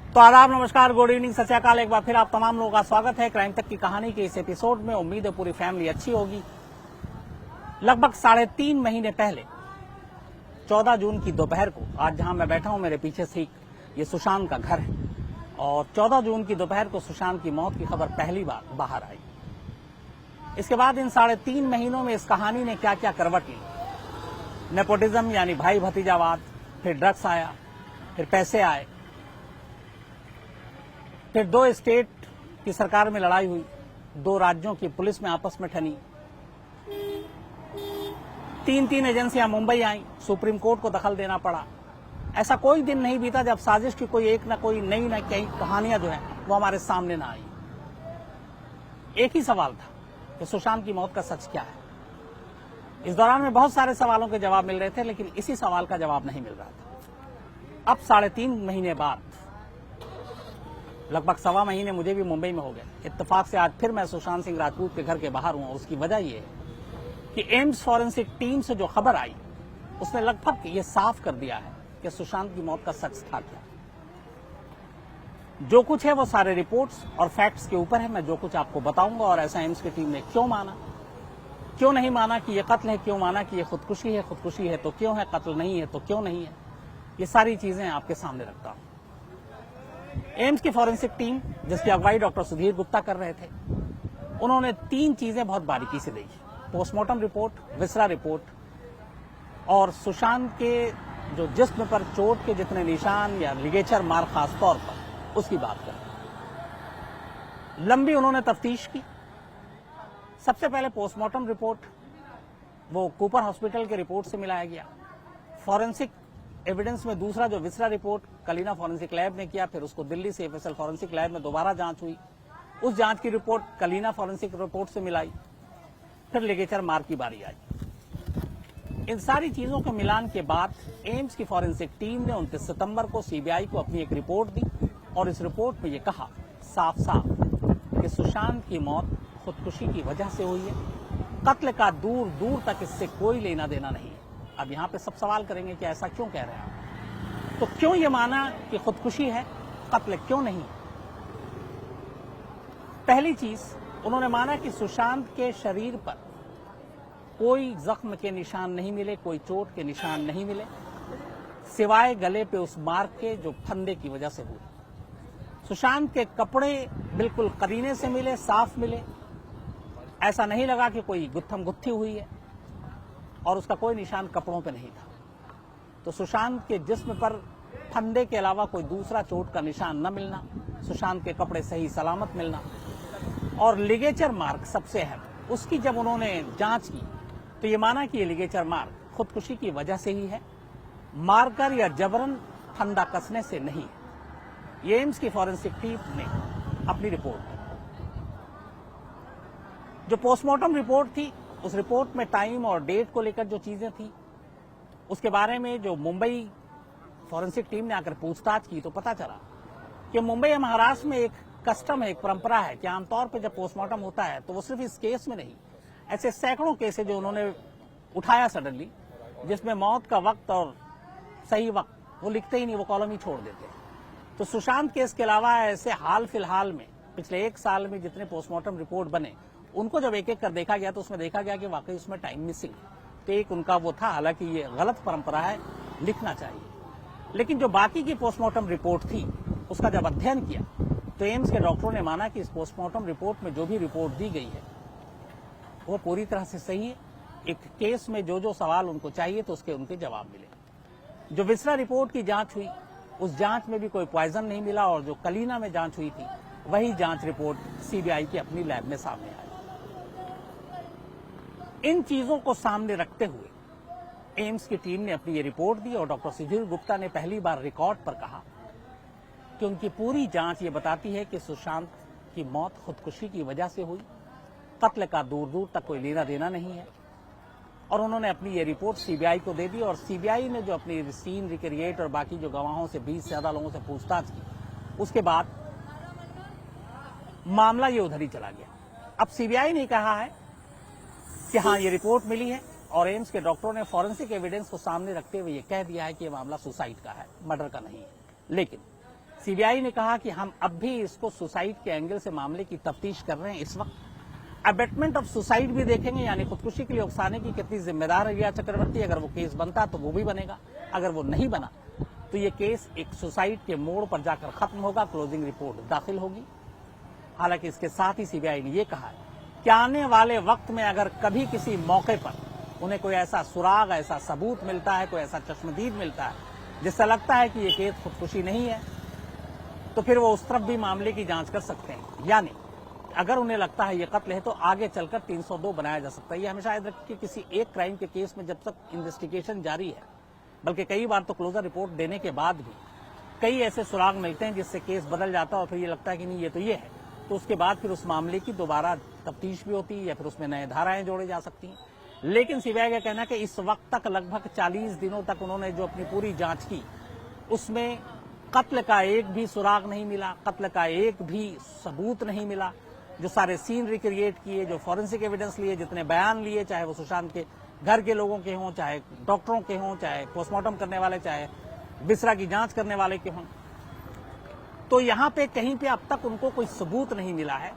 तो आदाब, नमस्कार, गुड इवनिंग, सत श्री अकाल। एक बार फिर आप तमाम लोगों का स्वागत है क्राइम तक की कहानी के इस एपिसोड में। उम्मीद है पूरी फैमिली अच्छी होगी। लगभग 3.5 महीने पहले 14 जून की दोपहर को, आज जहां मैं बैठा हूं मेरे पीछे से ये सुशांत का घर है, और 14 जून की दोपहर को सुशांत की मौत की खबर पहली बार बाहर आई। इसके बाद इन 3.5 महीनों में इस कहानी ने क्या क्या करवट ली। नेपोटिज्म यानी भाई भतीजावाद, फिर ड्रग्स आया, फिर पैसे आए, फिर 2 स्टेट की सरकार में लड़ाई हुई, 2 राज्यों की पुलिस में आपस में ठनी, 3 एजेंसियां मुंबई आई, सुप्रीम कोर्ट को दखल देना पड़ा। ऐसा कोई दिन नहीं बीता जब साजिश की कोई एक ना कोई नई ना कई कहानियां जो है वो हमारे सामने ना आई। एक ही सवाल था कि सुशांत की मौत का सच क्या है। इस दौरान में बहुत सारे सवालों के जवाब मिल रहे थे, लेकिन इसी सवाल का जवाब नहीं मिल रहा था। अब 3.5 महीने बाद, लगभग 1.25 महीने मुझे भी मुंबई में हो गए, इत्तेफाक से आज फिर मैं सुशांत सिंह राजपूत के घर के बाहर हूं। उसकी वजह यह है कि एम्स फॉरेंसिक टीम से जो खबर आई उसने लगभग ये साफ कर दिया है कि सुशांत की मौत का सच था क्या। जो कुछ है वो सारे रिपोर्ट्स और फैक्ट्स के ऊपर है। मैं जो कुछ आपको बताऊंगा, और ऐसा एम्स की टीम ने क्यों माना, क्यों नहीं माना कि ये कत्ल है, क्यों माना कि ये खुदकुशी है तो क्यों है, कत्ल नहीं है तो क्यों नहीं है, ये सारी चीजें आपके सामने रखता हूं। एम्स की फॉरेंसिक टीम, जिसकी अगुवाई डॉक्टर सुधीर गुप्ता कर रहे थे, उन्होंने 3 चीजें बहुत बारीकी से देखी। पोस्टमार्टम रिपोर्ट, विसरा रिपोर्ट, और सुशांत के जो जिस्म पर चोट के जितने निशान या लिगेचर मार खास तौर पर, उसकी बात करें। लंबी उन्होंने तफ्तीश की। सबसे पहले पोस्टमार्टम रिपोर्ट वो कूपर हॉस्पिटल के रिपोर्ट से मिलाया गया। फॉरेंसिक एविडेंस में दूसरा जो viscera report Kalina forensic lab ने किया, फिर उसको दिल्ली से एफएसएल फॉरेंसिक लैब में दोबारा जांच हुई। उस जांच की रिपोर्ट कलीना फॉरेंसिक रिपोर्ट से मिलाई। फिर लिगेचर मार की बारी आई। इन सारी चीजों के मिलान के बाद एम्स की फॉरेंसिक टीम ने 29 सितंबर को सीबीआई को अपनी एक रिपोर्ट दी, और इस रिपोर्ट में यह कहा साफ साफ कि सुशांत की मौत खुदकुशी की वजह से हुई है। कत्ल का दूर दूर तक इससे कोई लेना देना नहीं है। अब यहां पे सब सवाल करेंगे कि ऐसा क्यों कह रहे हैं आप, तो क्यों ये माना कि खुदकुशी है, कत्ल क्यों नहीं। पहली चीज, उन्होंने माना कि सुशांत के शरीर पर कोई जख्म के निशान नहीं मिले, कोई चोट के निशान नहीं मिले, सिवाय गले पे उस मार्क के जो फंदे की वजह से हुए। सुशांत के कपड़े बिल्कुल करीने से मिले, साफ मिले। ऐसा नहीं लगा कि कोई गुत्थम गुत्थी हुई है, और उसका कोई निशान कपड़ों पे नहीं था। तो सुशांत के जिस्म पर फंदे के अलावा कोई दूसरा चोट का निशान न मिलना, सुशांत के कपड़े सही सलामत मिलना, और लिगेचर मार्क सबसे अहम, उसकी जब उन्होंने जांच की तो ये माना कि ये लिगेचर मार्क खुदकुशी की वजह से ही है, मारकर या जबरन फंदा कसने से नहीं है। ये एम्स की फॉरेंसिक टीम ने अपनी रिपोर्ट दी। जो पोस्टमार्टम रिपोर्ट थी, उस रिपोर्ट में टाइम और डेट को लेकर जो चीजें थी, उसके बारे में जो मुंबई फॉरेंसिक टीम ने आकर पूछताछ की तो पता चला कि मुंबई और महाराष्ट्र में एक कस्टम है, एक परंपरा है कि आमतौर पर जब पोस्टमार्टम होता है तो वो सिर्फ इस केस में नहीं, ऐसे सैकड़ों केस है जो उन्होंने उठाया सडनली, जिसमें मौत का वक्त और सही वक्त वो लिखते ही नहीं, वो कॉलम ही छोड़ देते हैं। तो सुशांत केस के अलावा ऐसे हाल फिलहाल में पिछले 1 साल में जितने पोस्टमार्टम रिपोर्ट बने, उनको जब एक एक कर देखा गया तो उसमें देखा गया कि वाकई उसमें टाइम मिसिंग। तो एक उनका वो था, हालांकि ये गलत परंपरा है, लिखना चाहिए। लेकिन जो बाकी की पोस्टमार्टम रिपोर्ट थी, उसका जब अध्ययन किया तो एम्स के डॉक्टरों ने माना कि इस पोस्टमार्टम रिपोर्ट में जो भी रिपोर्ट दी गई है वो पूरी तरह से सही है। एक केस में जो जो सवाल उनको चाहिए तो उसके उनके जवाब मिले। जो विसरा रिपोर्ट की जांच हुई, उस जांच में भी कोई पॉइजन नहीं मिला, और जो कलीना में जांच हुई थी वही जांच रिपोर्ट सीबीआई की अपनी लैब में सामने आई। इन चीजों को सामने रखते हुए एम्स की टीम ने अपनी ये रिपोर्ट दी, और डॉक्टर सुधीर गुप्ता ने पहली बार रिकॉर्ड पर कहा कि उनकी पूरी जांच ये बताती है कि सुशांत की मौत खुदकुशी की वजह से हुई, कत्ल का दूर दूर तक कोई लेना देना नहीं है। और उन्होंने अपनी ये रिपोर्ट सीबीआई को दे दी, और सीबीआई ने जो अपनी सीन रिक्रिएट और बाकी जो गवाहों से 20 से ज्यादा लोगों से पूछताछ की, उसके बाद मामला ये उधर ही चला गया। अब सीबीआई ने कहा है कि हाँ, ये रिपोर्ट मिली है, और एम्स के डॉक्टरों ने फॉरेंसिक एविडेंस को सामने रखते हुए ये कह दिया है कि ये मामला सुसाइड का है, मर्डर का नहीं है। लेकिन सीबीआई ने कहा कि हम अब भी इसको सुसाइड के एंगल से मामले की तफ्तीश कर रहे हैं। इस वक्त अबेटमेंट ऑफ सुसाइड भी देखेंगे, यानी खुदकुशी के लिए उकसाने की कितनी जिम्मेदार है रिया चक्रवर्ती। अगर वो केस बनता तो वो भी बनेगा, अगर वो नहीं बना तो ये केस एक सुसाइड के मोड़ पर जाकर खत्म होगा, क्लोजिंग रिपोर्ट दाखिल होगी। हालांकि इसके साथ ही सीबीआई ने यह कहा है कि आने वाले वक्त में अगर कभी किसी मौके पर उन्हें कोई ऐसा सुराग, ऐसा सबूत मिलता है, कोई ऐसा चश्मदीद मिलता है जिससे लगता है कि ये केस खुदकुशी नहीं है, तो फिर वो उस तरफ भी मामले की जांच कर सकते हैं। यानी अगर उन्हें लगता है ये कत्ल है तो आगे चलकर 302 बनाया जा सकता है। ये हमेशा याद रखिए कि किसी एक क्राइम के केस में जब तक इन्वेस्टिगेशन जारी है, बल्कि कई बार तो क्लोजर रिपोर्ट देने के बाद भी कई ऐसे सुराग मिलते हैं जिससे केस बदल जाता है और फिर ये लगता है कि नहीं ये तो ये है, तो उसके बाद फिर उस मामले की दोबारा तफ्तीश भी होती है या फिर उसमें नए धाराएं जोड़े जा सकती हैं। लेकिन सीबीआई का कहना है कि इस वक्त तक लगभग 40 दिनों तक उन्होंने जो अपनी पूरी जांच की उसमें कत्ल का एक भी सुराग नहीं मिला, कत्ल का एक भी सबूत नहीं मिला। जो सारे सीन रिक्रिएट किए, जो फॉरेंसिक एविडेंस लिए, जितने बयान लिए, चाहे वो सुशांत के घर के लोगों के हों, चाहे डॉक्टरों के हों, चाहे पोस्टमार्टम करने वाले, चाहे बिसरा की जांच करने वाले के हों, तो यहां पे कहीं पे अब तक उनको कोई सबूत नहीं मिला है।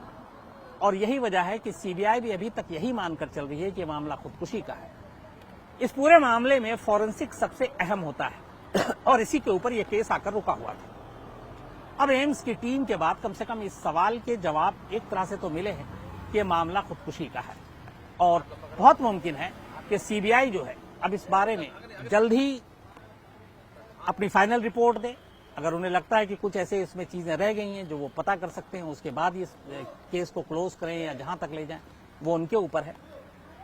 और यही वजह है कि सीबीआई भी अभी तक यही मानकर चल रही है कि मामला खुदकुशी का है। इस पूरे मामले में फॉरेंसिक सबसे अहम होता है और इसी के ऊपर यह केस आकर रुका हुआ था। अब एम्स की टीम के बाद कम से कम इस सवाल के जवाब एक तरह से तो मिले हैं कि यह मामला खुदकुशी का है और बहुत मुमकिन है कि सीबीआई जो है अब इस बारे में जल्द ही अपनी फाइनल रिपोर्ट दे। अगर उन्हें लगता है कि कुछ ऐसे इसमें चीजें रह गई हैं जो वो पता कर सकते हैं, उसके बाद इस केस को क्लोज करें या जहां तक ले जाएं, वो उनके ऊपर है।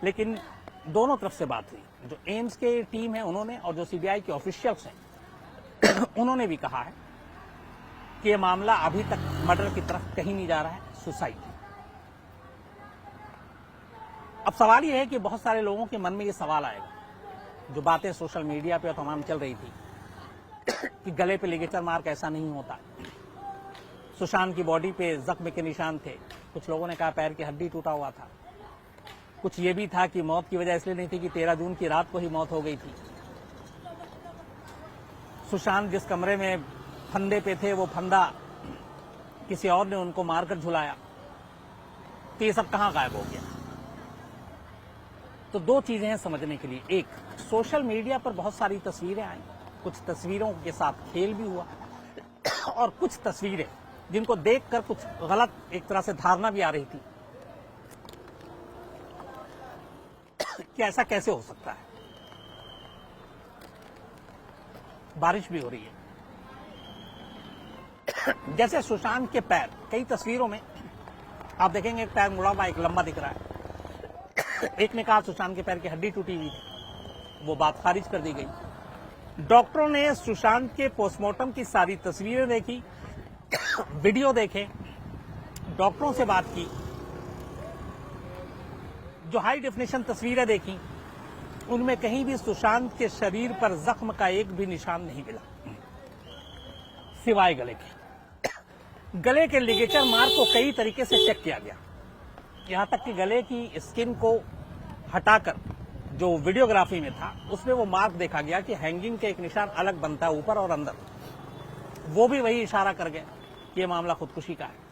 लेकिन दोनों तरफ से बात हुई, जो एम्स के टीम है उन्होंने और जो सीबीआई के ऑफिशियल्स हैं उन्होंने भी कहा है कि यह मामला अभी तक मर्डर की तरफ कहीं नहीं जा रहा है, सुसाइड। अब सवाल यह है कि बहुत सारे लोगों के मन में ये सवाल आएगा, जो बातें सोशल मीडिया पे और तमाम चल रही थी कि गले पे लिगेचर मार्क ऐसा नहीं होता, सुशांत की बॉडी पे जख्म के निशान थे, कुछ लोगों ने कहा पैर की हड्डी टूटा हुआ था, कुछ ये भी था कि मौत की वजह इसलिए नहीं थी कि 13 जून की रात को ही मौत हो गई थी, सुशांत जिस कमरे में फंदे पे थे वो फंदा किसी और ने उनको मारकर झुलाया, तो ये सब कहां गायब हो गया। तो दो चीजें हैं समझने के लिए। एक, सोशल मीडिया पर बहुत सारी तस्वीरें आई, कुछ तस्वीरों के साथ खेल भी हुआ और कुछ तस्वीरें जिनको देखकर कुछ गलत एक तरह से धारणा भी आ रही थी कि ऐसा कैसे हो सकता है। बारिश भी हो रही है, जैसे सुशांत के पैर, कई तस्वीरों में आप देखेंगे एक पैर मुड़ा हुआ, एक लंबा दिख रहा है। एक ने कहा सुशांत के पैर की हड्डी टूटी हुई थी, वो बात खारिज कर दी गई। डॉक्टरों ने सुशांत के पोस्टमार्टम की सारी तस्वीरें देखी, वीडियो देखे, डॉक्टरों से बात की, जो हाई डेफिनेशन तस्वीरें देखी, उनमें कहीं भी सुशांत के शरीर पर जख्म का एक भी निशान नहीं मिला, सिवाय गले के। गले के लिगेचर मार्क को कई तरीके से चेक किया गया, यहां तक कि गले की स्किन को हटाकर जो वीडियोग्राफी में था उसमें वो मार्क देखा गया कि हैंगिंग के एक निशान अलग बनता है ऊपर और अंदर, वो भी वही इशारा कर गया कि ये मामला खुदकुशी का है।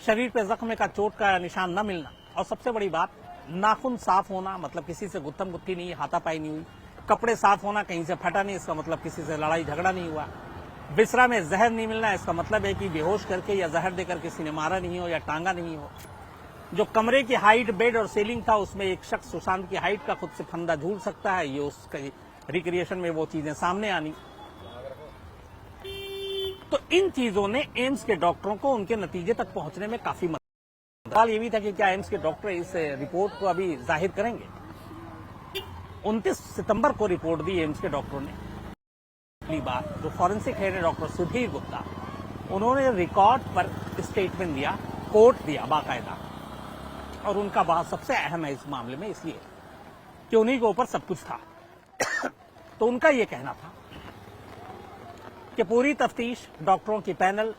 शरीर पे जख्म का चोट का निशान न मिलना, और सबसे बड़ी बात नाखून साफ होना, मतलब किसी से गुत्थम गुत्थी नहीं, हाथापाई नहीं हुई, कपड़े साफ होना, कहीं से फटा नहीं, इसका मतलब किसी से लड़ाई झगड़ा नहीं हुआ, बिसरा में जहर नहीं मिलना, इसका मतलब है कि बेहोश करके या जहर देकर किसी ने मारा नहीं हो या टांगा नहीं हो। जो कमरे की हाइट, बेड और सीलिंग था, उसमें एक शख्स सुशांत की हाइट का खुद से फंदा झूल सकता है, ये उसके रिक्रिएशन में वो चीजें सामने आनी। तो इन चीजों ने एम्स के डॉक्टरों को उनके नतीजे तक पहुंचने में काफी मदद। सवाल ये भी था कि क्या एम्स के डॉक्टर इस रिपोर्ट को अभी जाहिर करेंगे। 29 सितंबर को रिपोर्ट दी एम्स के डॉक्टरों ने। पहली बात जो फॉरेंसिक हेड है डॉक्टर सुधीर गुप्ता, उन्होंने रिकॉर्ड पर स्टेटमेंट दिया, कोर्ट दिया बाकायदा, और उनका बात सबसे अहम है इस मामले में, इसलिए कि उन्हीं के ऊपर सब कुछ था। तो उनका यह कहना था कि पूरी तफ्तीश डॉक्टरों की पैनल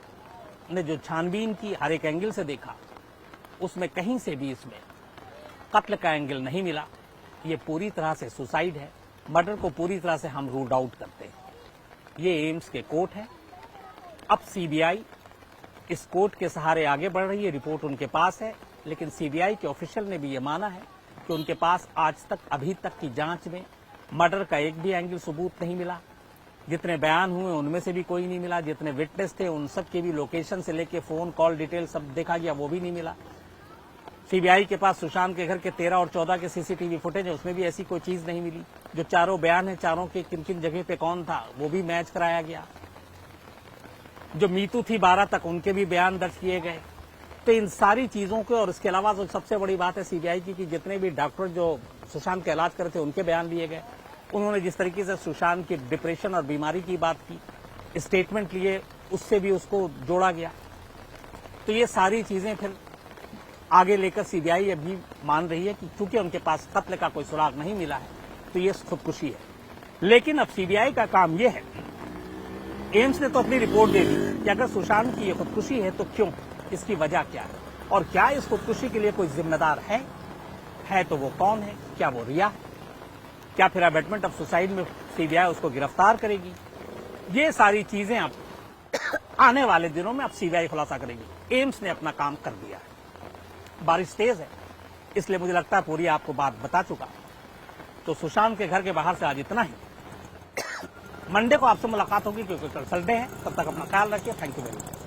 ने जो छानबीन की, हर एक एंगल से देखा, उसमें कहीं से भी इसमें कत्ल का एंगल नहीं मिला। ये पूरी तरह से सुसाइड है, मर्डर को पूरी तरह से हम रूल आउट करते हैं। ये एम्स के कोर्ट है। अब सीबीआई इस कोर्ट के सहारे आगे बढ़ रही है, रिपोर्ट उनके पास है, लेकिन सीबीआई के ऑफिशियल ने भी ये माना है कि उनके पास आज तक अभी तक की जांच में मर्डर का एक भी एंगल सबूत नहीं मिला। जितने बयान हुए उनमें से भी कोई नहीं मिला। जितने विटनेस थे उन सब के भी लोकेशन से लेके फोन कॉल डिटेल सब देखा गया, वो भी नहीं मिला। सीबीआई के पास सुशांत के घर के 13 और 14 के सीसीटीवी फुटेज है, उसमें भी ऐसी कोई चीज नहीं मिली। जो चारों बयान है, चारों के किन किन जगह पे कौन था वो भी मैच कराया गया। जो मीतू थी 12 तक, उनके भी बयान दर्ज किए गए। तो इन सारी चीजों के और इसके अलावा जो सबसे बड़ी बात है सीबीआई की कि जितने भी डॉक्टर जो सुशांत का इलाज कर रहे थे उनके बयान लिए गए। उन्होंने जिस तरीके से सुशांत की डिप्रेशन और बीमारी की बात की, स्टेटमेंट लिए, उससे भी उसको जोड़ा गया। तो ये सारी चीजें फिर आगे लेकर सीबीआई अभी मान रही है कि चूंकि उनके पास कत्ल का कोई सुराग नहीं मिला है तो ये खुदकुशी है। लेकिन अब सीबीआई का काम ये है, एम्स ने तो अपनी रिपोर्ट दे दी कि अगर सुशांत की ये खुदकुशी है तो क्यों, इसकी वजह क्या है और क्या इस खुदकुशी के लिए कोई जिम्मेदार है तो वो कौन है? क्या वो रिया है? क्या फिर अबेटमेंट ऑफ सुसाइड में सीबीआई उसको गिरफ्तार करेगी? ये सारी चीजें अब आने वाले दिनों में अब सीबीआई खुलासा करेगी। एम्स ने अपना काम कर दिया है। बारिश तेज है, इसलिए मुझे लगता है पूरी आपको बात बता चुका। तो सुशांत के घर के बाहर से आज इतना ही। मंडे को आपसे मुलाकात होगी क्योंकि कल संडे है। तब तक अपना ख्याल रखिए। Thank you very much.